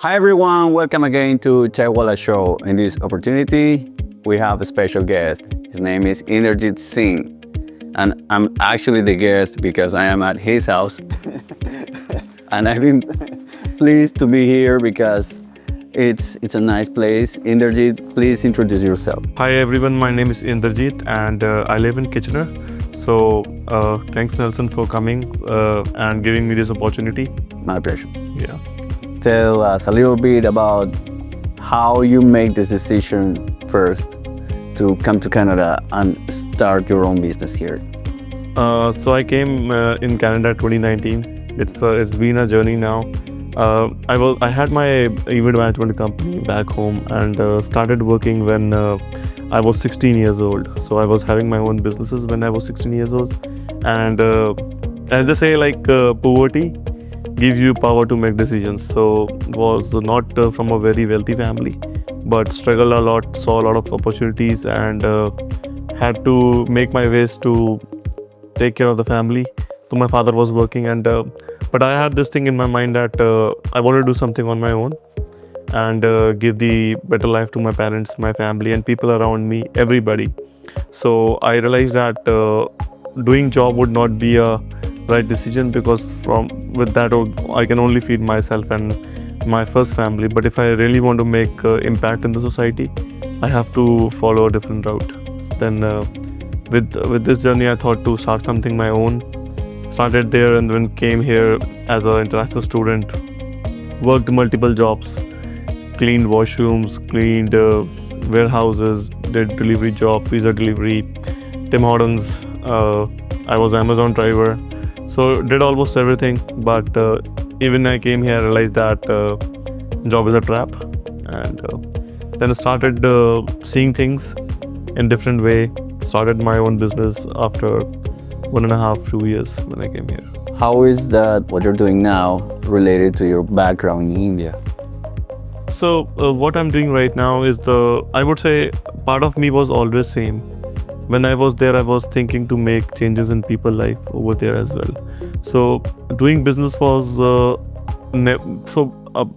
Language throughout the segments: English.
Hi everyone, welcome again to Chaiwala Show. In this opportunity, we have a special guest. His name is Inderjeet Singh. And I'm actually the guest because I am at his house. And I've been pleased to be here because it's a nice place. Inderjeet, please introduce yourself. Hi everyone, my name is Inderjeet and I live in Kitchener. So thanks Nelson for coming and giving me this opportunity. My pleasure. Yeah. Tell us a little bit about how you make this decision first to come to Canada and start your own business here. So I came in Canada 2019. It's been a journey now. I had my event management company back home and started working when I was 16 years old. So I was having my own businesses when I was 16 years old. And as they say, poverty gives you power to make decisions. So was not from a very wealthy family, but struggled a lot, saw a lot of opportunities, and had to make my ways to take care of the family. So my father was working, and but I had this thing in my mind that I want to do something on my own and give the better life to my parents, my family, and people around me, everybody. So I realized that doing job would not be a right decision because with that I can only feed myself and my first family. But if I really want to make impact in the society, I have to follow a different route. Then with this journey, I thought to start something my own. Started there and then came here as an international student. Worked multiple jobs, cleaned washrooms, cleaned warehouses, did delivery job, pizza delivery, Tim Hortons. I was Amazon driver. So did almost everything, but even I came here, I realized that job is a trap, and then I started seeing things in different way. Started my own business after 1.5-2 years when I came here. How is that what you're doing now related to your background in India? So what I'm doing right now is I would say part of me was always same. When I was there, I was thinking to make changes in people's life over there as well. So doing business was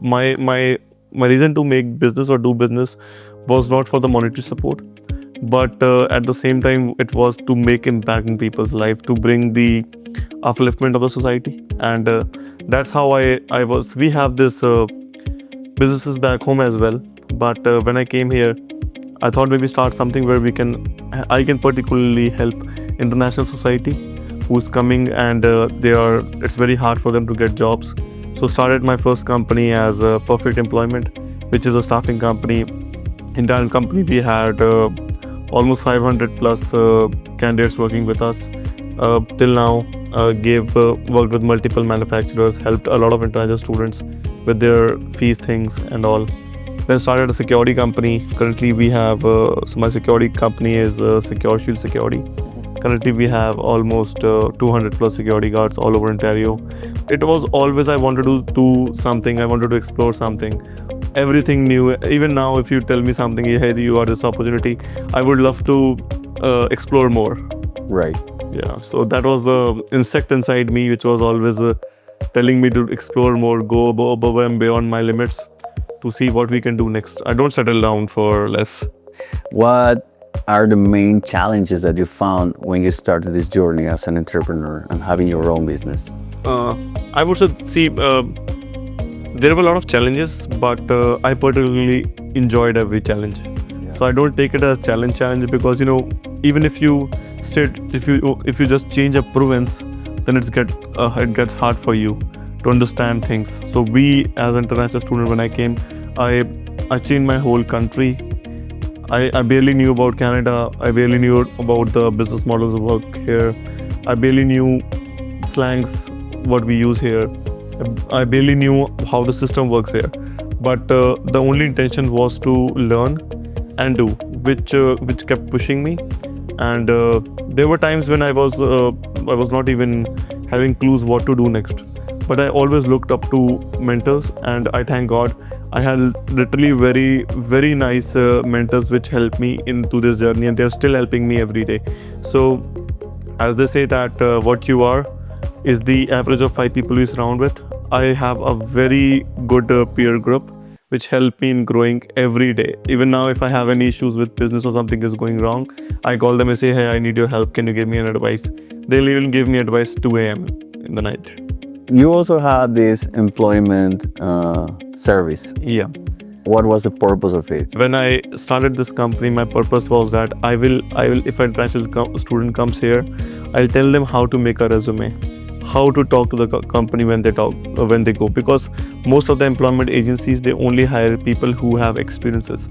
my reason to make business or do business was not for the monetary support, but at the same time it was to make impact in people's life, to bring the upliftment of the society, and that's how I was. We have this businesses back home as well, but when I came here, I thought maybe start something where I can particularly help international society who's coming and it's very hard for them to get jobs. So started my first company as Perfect Employment, which is a staffing company. In that company, we had almost 500 plus candidates working with us till now. Worked with multiple manufacturers, helped a lot of international students with their fees things and all. Then started a security company. Currently we have, so my security company is Secure Shield Security. Currently we have almost 200 plus security guards all over Ontario. It was always I wanted to do something, I wanted to explore something. Everything new. Even now if you tell me something, hey, you got this opportunity, I would love to explore more. Right. Yeah, so that was the insect inside me which was always telling me to explore more, go above and beyond my limits, to see what we can do next. I don't settle down for less. What are the main challenges that you found when you started this journey as an entrepreneur and having your own business? I would say, there were a lot of challenges, but I particularly enjoyed every challenge. Yeah. So I don't take it as challenge because even if you just change a province, then it gets hard for you to understand things. So we as an international student, when I came, I changed my whole country. I barely knew about Canada. I barely knew about the business models of work here. I barely knew slangs, what we use here. I barely knew how the system works here. But the only intention was to learn and do, which kept pushing me. And there were times when I was not even having clues what to do next. But I always looked up to mentors, and I thank God I had literally very, very nice mentors which helped me into this journey, and they're still helping me every day. So as they say that what you are is the average of 5 people you surround with. I have a very good peer group which help me in growing every day. Even now, if I have any issues with business or something is going wrong, I call them and say, hey, I need your help. Can you give me an advice? They'll even give me advice 2 a.m. in the night. You also had this employment service. Yeah. What was the purpose of it? When I started this company, my purpose was that I will, if an international student comes here, I'll tell them how to make a resume, how to talk to the company when they go, because most of the employment agencies, they only hire people who have experiences,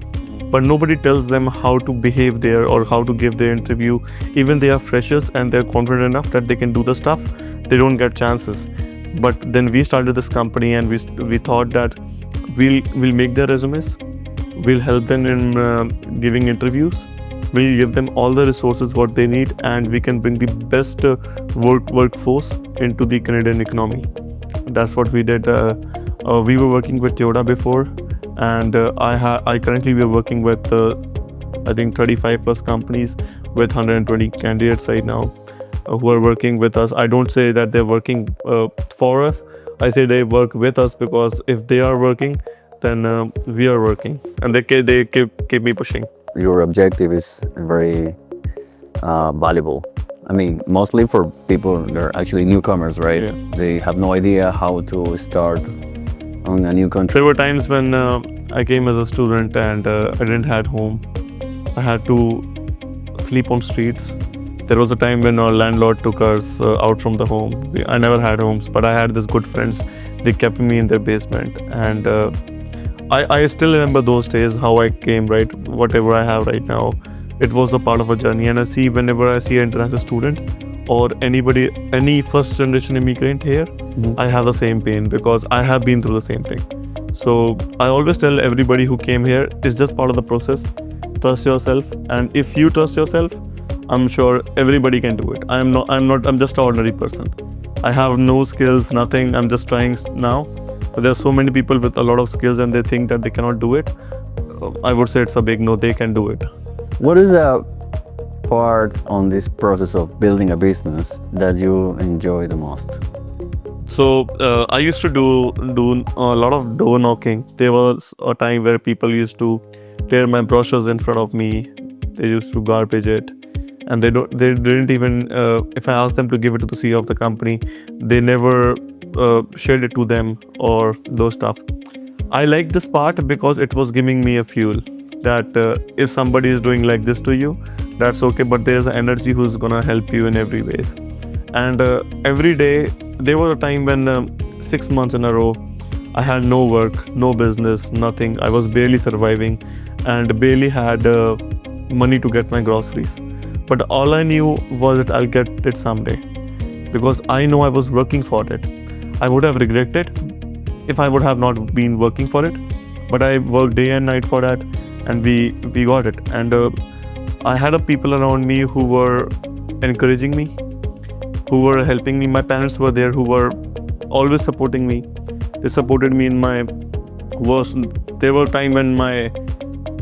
but nobody tells them how to behave there or how to give their interview. Even they are freshers and they're confident enough that they can do the stuff, they don't get chances. But then we started this company and we thought that we'll make their resumes, we'll help them in giving interviews, we'll give them all the resources what they need, and we can bring the best workforce into the Canadian economy. That's what we did. We were working with Toyota before, and I currently we're working with I think 35 plus companies with 120 candidates right now who are working with us. I don't say that they're working for us. I say they work with us, because if they are working, then we are working, and they keep me pushing. Your objective is very valuable. I mean, mostly for people that are actually newcomers, right? Yeah. They have no idea how to start on a new country. There were times when I came as a student and I didn't have home. I had to sleep on streets. There was a time when our landlord took us out from the home. I never had homes, but I had these good friends. They kept me in their basement, and I still remember those days, how I came, right? Whatever I have right now, it was a part of a journey. And I see, whenever I see an international student or anybody, any first generation immigrant here, I have the same pain, because I have been through the same thing. So I always tell everybody who came here, it's just part of the process. Trust yourself, and if you trust yourself, I'm sure everybody can do it. I'm just an ordinary person. I have no skills, nothing. I'm just trying now. But there are so many people with a lot of skills and they think that they cannot do it. I would say it's a big no, they can do it. What is the part on this process of building a business that you enjoy the most? So I used to do a lot of door knocking. There was a time where people used to tear my brochures in front of me. They used to garbage it. And they didn't even, if I asked them to give it to the CEO of the company, they never shared it to them or those stuff. I like this part because it was giving me a fuel that if somebody is doing like this to you, that's okay, but there's an energy who's gonna help you in every ways. And every day, there was a time when 6 months in a row, I had no work, no business, nothing. I was barely surviving and barely had money to get my groceries. But all I knew was that I'll get it someday, because I know I was working for it. I would have regretted if I would have not been working for it, but I worked day and night for that, and we got it. And I had people around me who were encouraging me, who were helping me. My parents were there, who were always supporting me. They supported me in my worst. There were times when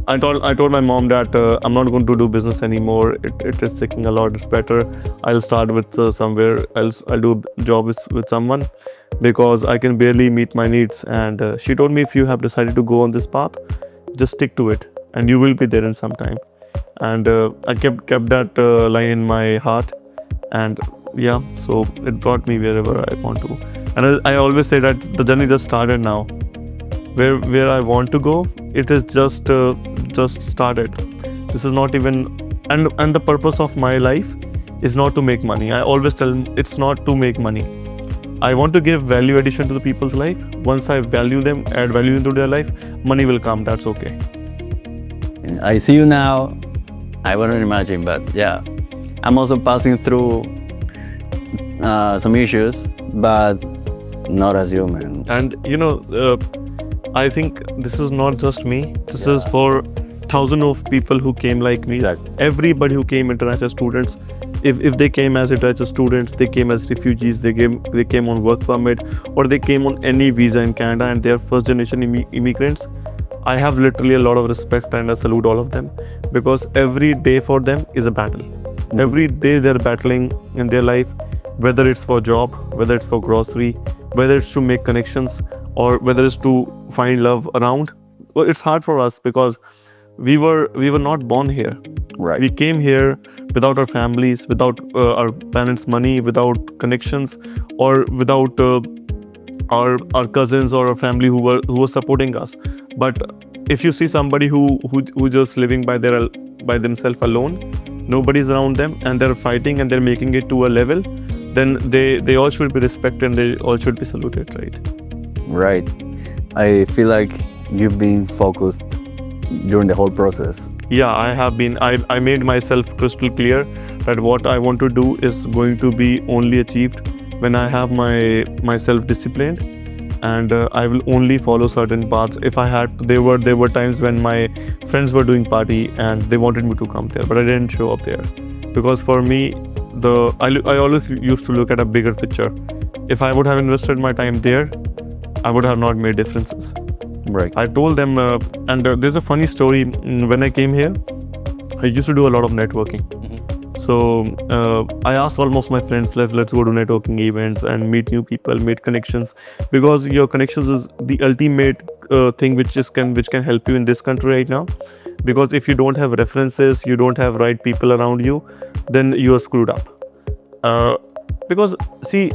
I told my mom that I'm not going to do business anymore. It is taking a lot. It's better I'll start with somewhere else. I'll do a job with someone, because I can barely meet my needs. And she told me, if you have decided to go on this path, just stick to it, and you will be there in some time. And I kept that line in my heart, and yeah, so it brought me wherever I want to. And I always say that the journey just started now. Where I want to go, it is just started. This is not even, and the purpose of my life is not to make money. I always tell them it's not to make money. I want to give value addition to the people's life. Once I value them, add value into their life, money will come. That's okay. I see you now. I wouldn't imagine, but yeah, I'm also passing through some issues, but not as you, man. And I think this is not just me. This is for thousands of people who came like me. Exactly. Everybody who came international students, if they came as international students, they came as refugees, they came on work permit, or they came on any visa in Canada, and they are first generation immigrants. I have literally a lot of respect, and I salute all of them, because every day for them is a battle. Mm-hmm. Every day they're battling in their life, whether it's for job, whether it's for grocery, whether it's to make connections, or whether it's to find love around. well, it's hard for us because we were not born here. Right. We came here without our families, without our parents' money, without connections, or without our cousins or our family who were supporting us. But if you see somebody who just living by themselves alone, nobody's around them, and they're fighting and they're making it to a level, then they all should be respected and they all should be saluted, right? Right. I feel like you've been focused during the whole process. Yeah, I have been. I made myself crystal clear that what I want to do is going to be only achieved when I have my self disciplined, and I will only follow certain paths. If I had, there were times when my friends were doing party and they wanted me to come there, but I didn't show up there because for me, I always used to look at a bigger picture. If I would have invested my time there, I would have not made differences. Right. I told them, and there's a funny story. When I came here, I used to do a lot of networking. So I asked all of my friends, let's go to networking events and meet new people, meet connections, because your connections is the ultimate thing which can help you in this country right now. Because if you don't have references, you don't have right people around you, then you are screwed up. Because see,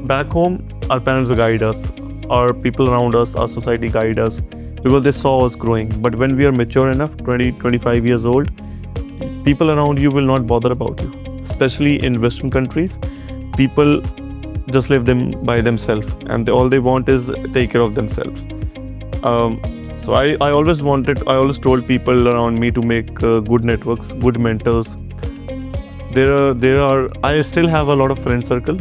back home, our parents guide us, our people around us, our society guide us because they saw us growing. But when we are mature enough, 20, 25 years old, people around you will not bother about you. Especially in Western countries, people just live them by themselves, and all they want is take care of themselves. So I always told people around me to make good networks, good mentors. I still have a lot of friend circle,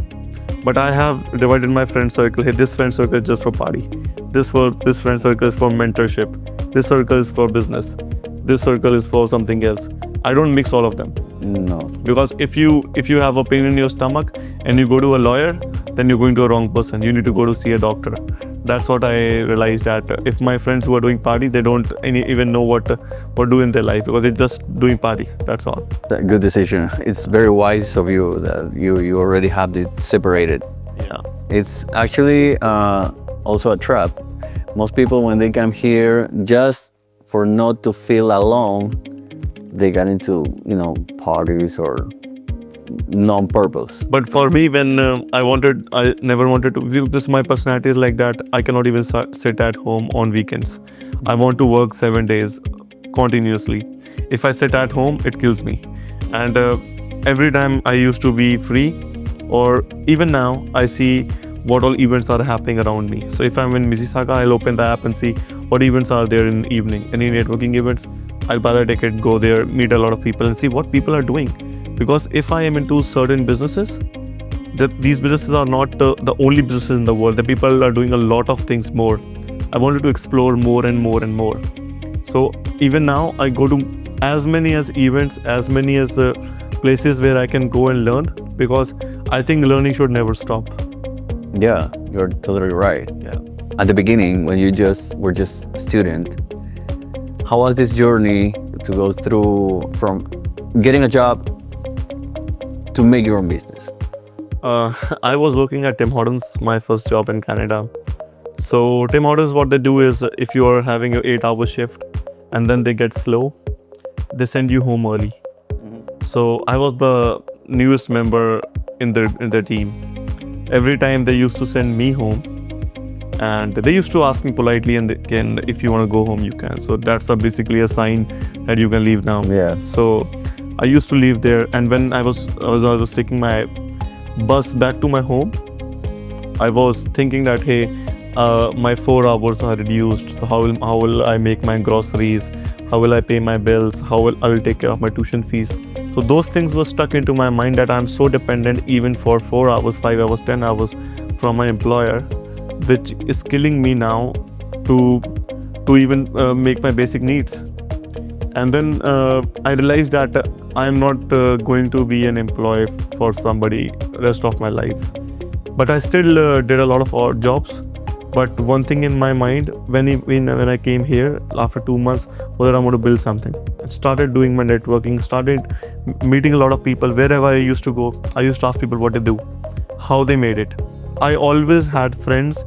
but I have divided my friend circle. Hey, this friend circle is just for party. This friend circle is for mentorship. This circle is for business. This circle is for something else. I don't mix all of them. No. Because if you have a pain in your stomach and you go to a lawyer, then you're going to a wrong person. You need to go to see a doctor. That's what I realized, that if my friends who are doing party, they don't even know what do in their life because they're just doing party. That's all. Good decision. It's very wise of you that you already have it separated. Yeah. It's actually also a trap. Most people, when they come here, just for not to feel alone, they got into parties or non-purpose. But for me, when I never wanted to. This my personality is like that. I cannot even sit at home on weekends. I want to work 7 days continuously. If I sit at home, it kills me. And every time I used to be free, or even now, I see what all events are happening around me. So if I'm in Mississauga, I'll open the app and see what events are there in the evening. Any networking events, I'll buy the ticket, go there, meet a lot of people and see what people are doing. Because if I am into certain businesses, these businesses are not the only businesses in the world. The people are doing a lot of things more. I wanted to explore more and more and more. So even now, I go to as many as events, as many as places where I can go and learn, because I think learning should never stop. Yeah, you're totally right. Yeah. At the beginning, when you were just a student, how was this journey to go through from getting a job to make your own business? I was working at Tim Hortons, my first job in Canada. So Tim Hortons, what they do is, if you are having an 8-hour shift and then they get slow, they send you home early. So I was the newest member in their team. Every time they used to send me home, and they used to ask me politely, and if you want to go home, you can. So that's basically a sign that you can leave now. Yeah. So I used to live there, and when I was taking my bus back to my home, I was thinking that, hey, my 4 hours are reduced. So how will I make my groceries? How will I pay my bills? I will take care of my tuition fees? So those things were stuck into my mind, that I'm so dependent even for 4 hours, 5 hours, 10 hours from my employer, which is killing me now to even make my basic needs. And then I realized that I'm not going to be an employee for somebody rest of my life. But I still did a lot of odd jobs. But one thing in my mind when I came here after 2 months was that I want to build something. I started doing my networking, started meeting a lot of people. Wherever I used to go, I used to ask people what they do, how they made it. I always had friends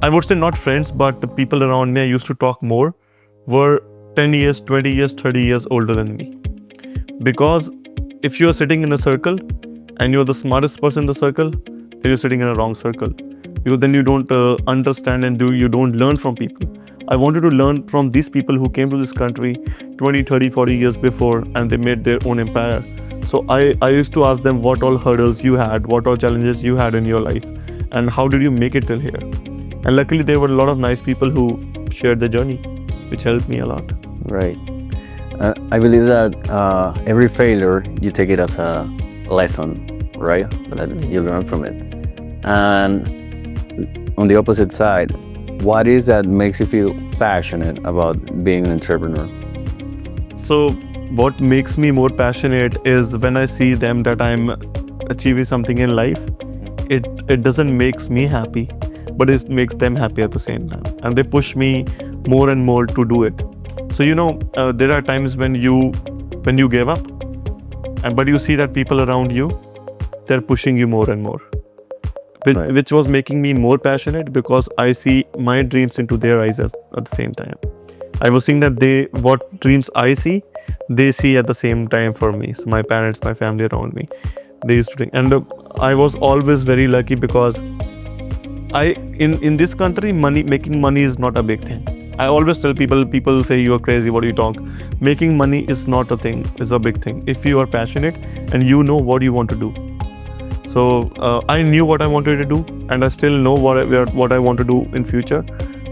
I would say not friends, but the people around me I used to talk more were 10 years, 20 years, 30 years older than me. Because if you're sitting in a circle and you're the smartest person in the circle, then you're sitting in a wrong circle. Because then you don't understand and you don't learn from people. I wanted to learn from these people who came to this country 20, 30, 40 years before, and they made their own empire. So I used to ask them what all hurdles you had, what all challenges you had in your life, and how did you make it till here. And luckily there were a lot of nice people who shared the journey, which helped me a lot. Right. I believe that every failure, you take it as a lesson, right? That you learn from it. And on the opposite side, what is that makes you feel passionate about being an entrepreneur? So what makes me more passionate is when I see them that I'm achieving something in life. It doesn't makes me happy, but it makes them happy at the same time. And they push me more and more to do it. So there are times when you give up, but you see that people around you, they're pushing you more and more, Right. which was making me more passionate because I see my dreams into their eyes at the same time. I was seeing that what dreams I see, they see at the same time for me. So my parents, my family around me, they used to think, and I was always very lucky because in this country, making money is not a big thing. I always tell people say you're crazy, what do you talk? Making money is not a thing, it's a big thing. If you are passionate and you know what you want to do. So I knew what I wanted to do, and I still know what I want to do in future,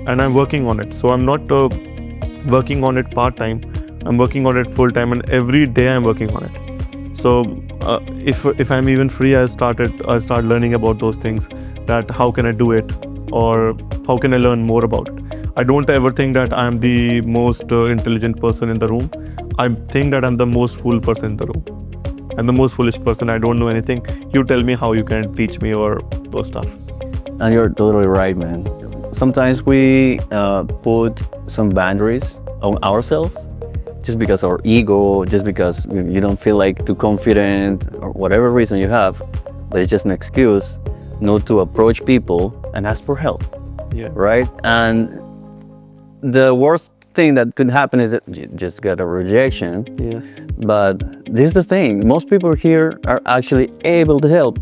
and I'm working on it. So I'm not working on it part-time, I'm working on it full-time, and every day I'm working on it. So if I'm even free, I start learning about those things, that how can I do it, or how can I learn more about it. I don't ever think that I'm the most intelligent person in the room. I think that I'm the most fool person in the room. I'm the most foolish person. I don't know anything. You tell me how you can teach me or those stuff. And you're totally right, man. Sometimes we put some boundaries on ourselves just because our ego, just because you don't feel like too confident or whatever reason you have, but it's just an excuse not to approach people and ask for help. Yeah. Right? And the worst thing that could happen is that you just get a rejection. Yeah. But this is the thing, most people here are actually able to help.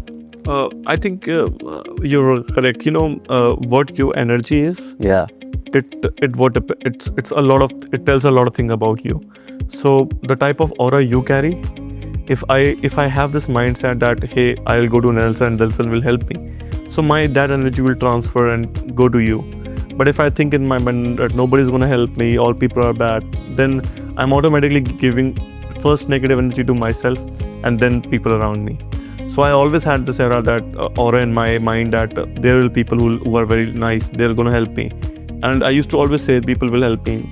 I think you're correct. What your energy is. Yeah. It's a lot of, it tells a lot of things about you. So the type of aura you carry, if I have this mindset that hey, I'll go to Nelson and Nelson will help me, so that energy will transfer and go to you. But if I think in my mind that nobody's going to help me, all people are bad, then I'm automatically giving first negative energy to myself and then people around me. So I always had this aura in my mind that there will be people who are very nice, they're going to help me. And I used to always say people will help me.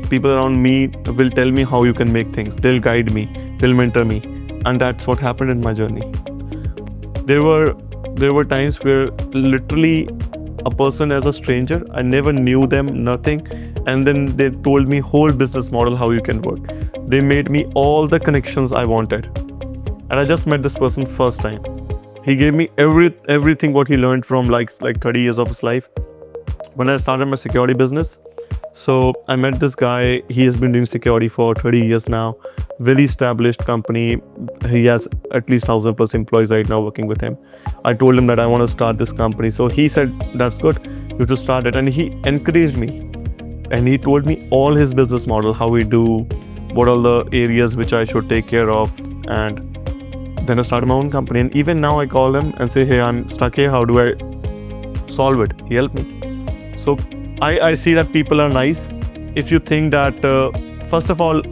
People around me will tell me how you can make things. They'll guide me, they'll mentor me. And that's what happened in my journey. There were times where literally a person as a stranger, I never knew them, nothing, and then they told me whole business model how you can work. They made me all the connections I wanted, and I just met this person first time. He gave me everything what he learned from like 30 years of his life when I started my security business. So I met this guy. He has been doing security for 30 years now, very established company. He has at least 1,000+ employees right now working with him. I told him that I want to start this company. So he said, that's good, you have to start it. And he encouraged me. And he told me all his business model, how we do, what are the areas which I should take care of. And then I started my own company. And even now I call him and say, hey, I'm stuck here, how do I solve it? He helped me. So I see that people are nice. If you think that, first of all,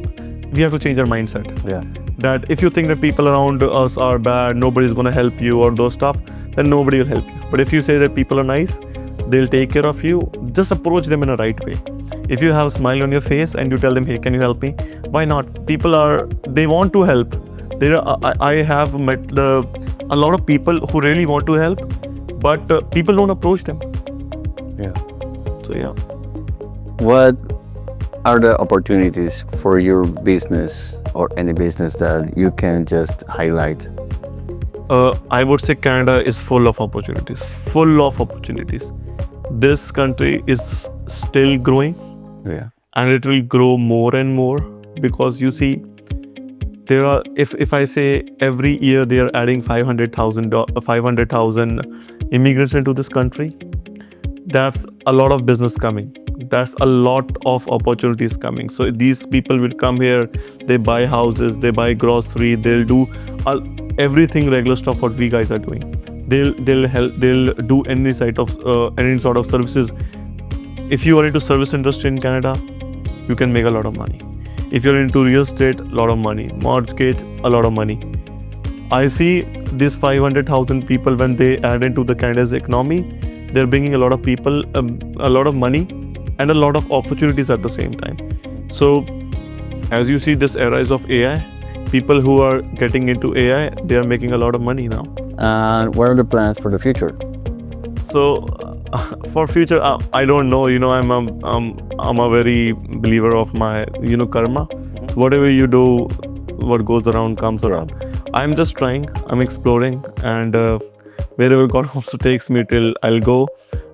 we have to change our mindset. Yeah. That if you think that people around us are bad, nobody's going to help you or those stuff, then nobody will help you. But if you say that people are nice, they'll take care of you, just approach them in a right way. If you have a smile on your face and you tell them, hey, can you help me? Why not? They want to help. I have met a lot of people who really want to help, but people don't approach them. Yeah. So yeah. What are the opportunities for your business or any business that you can just highlight? I would say Canada is full of opportunities. this country is still growing, Yeah. and it will grow more and more, because you see, there are, if I say every year they are adding 500,000 immigrants into this country, that's a lot of business coming. That's a lot of opportunities coming. So these people will come here, they buy houses, they buy grocery, they'll do everything regular stuff what we guys are doing. They'll help. They'll do any sort of services. If you are into service industry in Canada, you can make a lot of money. If you're into real estate, a lot of money. Mortgage, a lot of money. I see these 500,000 people, when they add into the Canada's economy, they're bringing a lot of people, a lot of money, and a lot of opportunities at the same time. So, as you see, this era is of AI. People who are getting into AI, they are making a lot of money now. And what are the plans for the future? So, for future, I don't know. I'm a very believer of my karma. Whatever you do, what goes around comes around. I'm just trying. I'm exploring, and wherever God also takes me till, I'll go.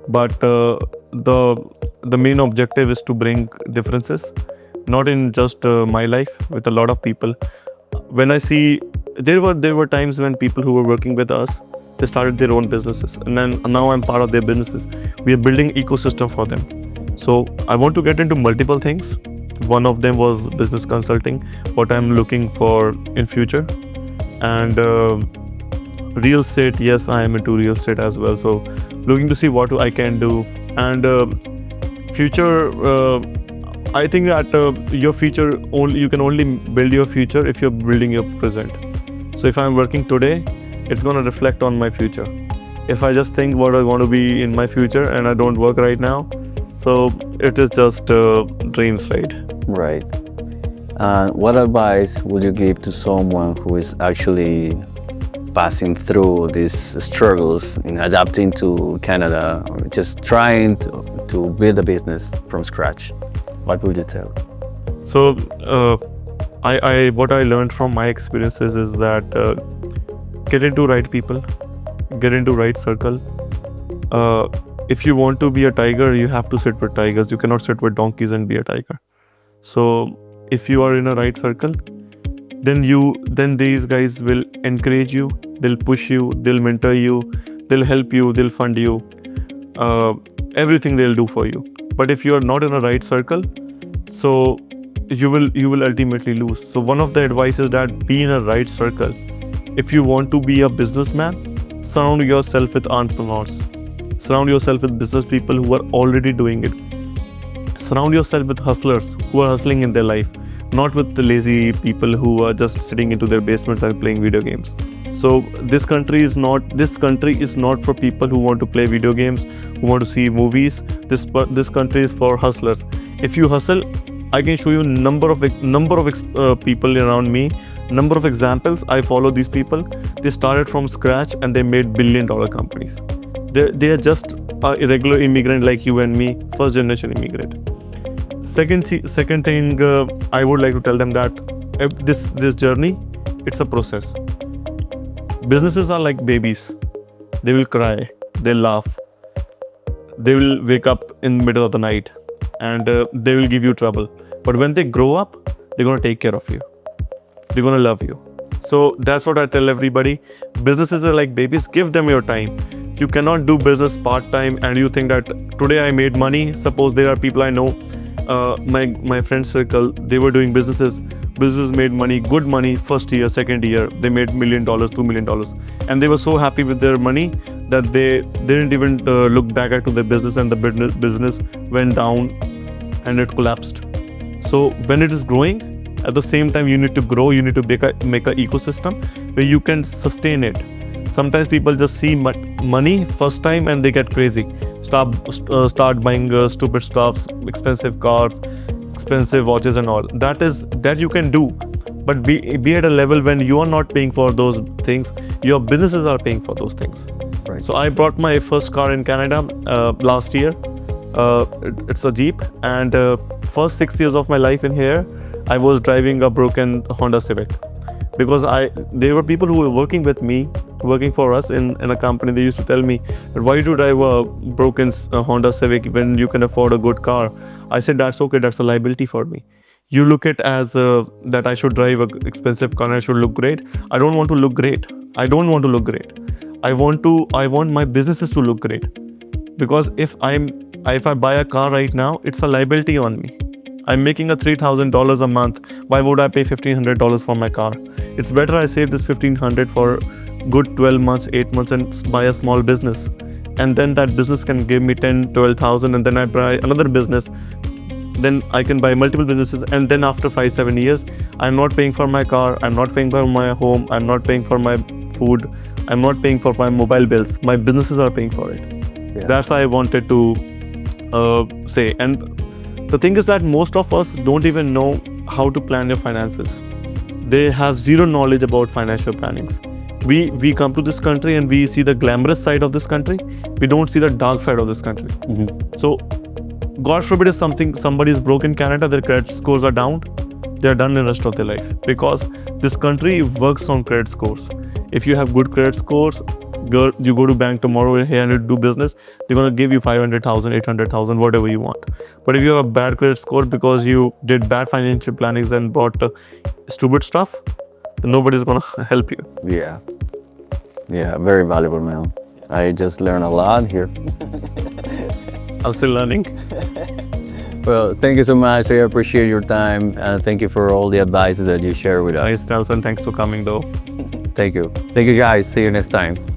But the main objective is to bring differences, not in just my life, with a lot of people. When I see, there were times when people who were working with us, they started their own businesses, and then now I'm part of their businesses. We are building ecosystem for them. So I want to get into multiple things. One of them was business consulting, what I'm looking for in future, and real estate. Yes, I am into real estate as well. So looking to see what I can do, and future. I think that your future, you can only build your future if you're building your present. So if I'm working today, it's going to reflect on my future. If I just think what I want to be in my future and I don't work right now, so it is just dreams, right? Right. What advice would you give to someone who is actually passing through these struggles in adapting to Canada, or just trying to build a business from scratch? What would you tell? So, what I learned from my experiences is that get into right people, get into right circle. If you want to be a tiger, you have to sit with tigers. You cannot sit with donkeys and be a tiger. So, if you are in a right circle, then these guys will encourage you. They'll push you. They'll mentor you. They'll help you. They'll fund you. Everything they'll do for you. But if you are not in a right circle, so you will ultimately lose. So one of the advice is that be in a right circle. If you want to be a businessman, surround yourself with entrepreneurs. Surround yourself with business people who are already doing it. Surround yourself with hustlers who are hustling in their life, not with the lazy people who are just sitting into their basements and playing video games. So this country is not for people who want to play video games, who want to see movies. This country is for hustlers. If you hustle, I can show you number of people around me, number of examples. I follow these people. They started from scratch and they made billion-dollar companies. They are just a irregular immigrant like you and me, first generation immigrant. Second thing, I would like to tell them that this journey, it's a process. Businesses are like babies. They will cry, they'll laugh, they will wake up in the middle of the night, and they will give you trouble. But when they grow up, they're going to take care of you. They're going to love you. So that's what I tell everybody. Businesses are like babies. Give them your time. You cannot do business part-time and you think that today I made money. Suppose there are people I know, my friend circle, they were doing businesses. Business made money, good money, first year, second year, they made $1 million, $2 million. And they were so happy with their money that they didn't even look back at their business, and the business went down and it collapsed. So when it is growing, at the same time you need to grow, you need to make an ecosystem where you can sustain it. Sometimes people just see money first time and they get crazy. Start buying stupid stuffs, expensive cars, expensive watches and all. That you can do, but be at a level when you are not paying for those things, your businesses are paying for those things. Right. So I bought my first car in Canada last year. It's a Jeep, and first 6 years of my life in here, I was driving a broken Honda Civic, because there were people who were working with me working for us in a company, they used to tell me, why do you drive a broken Honda Civic when you can afford a good car? I said, that's okay, that's a liability for me. You look at as that I should drive an expensive car and I should look great. I don't want to look great. I don't want to look great. I want my businesses to look great. Because if I buy a car right now, it's a liability on me. I'm making a $3,000 a month. Why would I pay $1,500 for my car? It's better I save this $1,500 for good 12 months, 8 months and buy a small business. And then that business can give me 10, 12,000 and then I buy another business. Then I can buy multiple businesses and then after 5, 7 years, I'm not paying for my car, I'm not paying for my home, I'm not paying for my food, I'm not paying for my mobile bills. My businesses are paying for it. Yeah. That's how I wanted to say. And the thing is that most of us don't even know how to plan your finances. They have zero knowledge about financial plannings. We come to this country and we see the glamorous side of this country. We don't see the dark side of this country. So, God forbid if somebody is broke in Canada, their credit scores are down, they are done in the rest of their life. Because this country works on credit scores. If you have good credit scores, you go to bank tomorrow here and you do business, they're going to give you 500,000, 800,000, whatever you want. But if you have a bad credit score because you did bad financial plannings and bought stupid stuff, then nobody's going to help you. Yeah. Yeah, very valuable, man. I just learned a lot here. I'm still learning. Well, thank you so much. I appreciate your time. And thank you for all the advice that you share with us. Nice, Nelson. Thanks for coming, though. Thank you. Thank you, guys. See you next time.